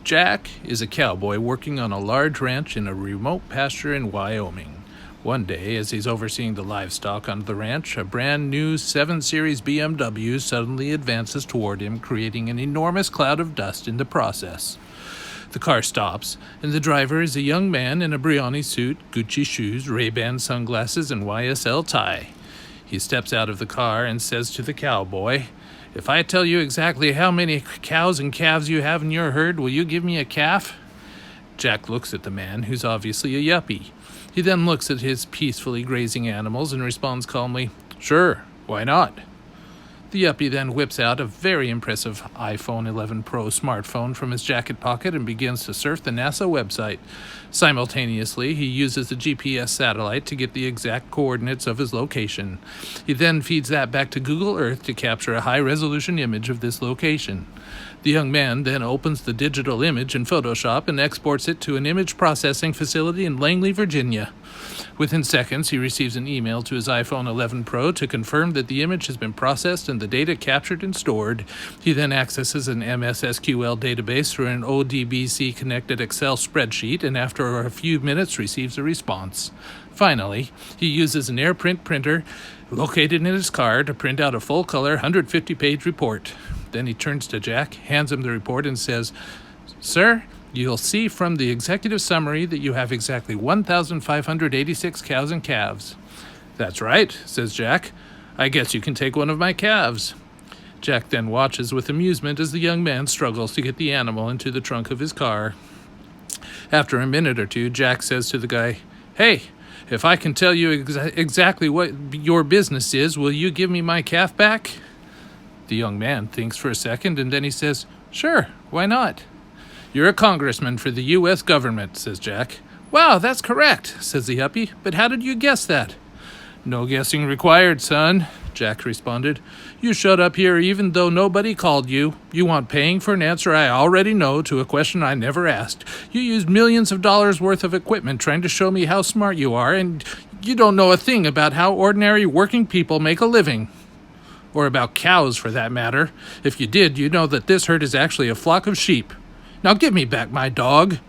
Jack is a cowboy working on a large ranch in a remote pasture in Wyoming. One day, as he's overseeing the livestock on the ranch, a brand new 7 Series BMW suddenly advances toward him, creating an enormous cloud of dust in the process. The car stops, and the driver is a young man in a Brioni suit, Gucci shoes, Ray-Ban sunglasses, and YSL tie. He steps out of the car and says to the cowboy, "If I tell you exactly how many cows and calves you have in your herd, will you give me a calf?" Jack looks at the man, who's obviously a yuppie. He then looks at his peacefully grazing animals and responds calmly, "Sure, why not?" The yuppie then whips out a very impressive iPhone 11 Pro smartphone from his jacket pocket and begins to surf the NASA website. Simultaneously, he uses the GPS satellite to get the exact coordinates of his location. He then feeds that back to Google Earth to capture a high-resolution image of this location. The young man then opens the digital image in Photoshop and exports it to an image processing facility in Langley, Virginia. Within seconds, he receives an email to his iPhone 11 Pro to confirm that the image has been processed and the data captured and stored. He then accesses an MS SQL database through an ODBC-connected Excel spreadsheet, and after a few minutes receives a response. Finally, he uses an AirPrint printer located in his car to print out a full-color 150-page report. Then he turns to Jack, hands him the report, and says, "Sir, you'll see from the executive summary that you have exactly 1,586 cows and calves." "That's right," says Jack. "I guess you can take one of my calves." Jack then watches with amusement as the young man struggles to get the animal into the trunk of his car. After a minute or two, Jack says to the guy, "Hey, if I can tell you exactly what your business is, will you give me my calf back?" The young man thinks for a second, and then he says, "Sure, why not?" "You're a congressman for the U.S. government," says Jack. "Wow, that's correct," says the yuppie. "But how did you guess that?" "No guessing required, son," Jack responded. "You showed up here even though nobody called you. You want paying for an answer I already know to a question I never asked. You used millions of dollars worth of equipment trying to show me how smart you are, and you don't know a thing about how ordinary working people make a living. Or about cows, for that matter. If you did, you know that this herd is actually a flock of sheep. Now give me back my dog."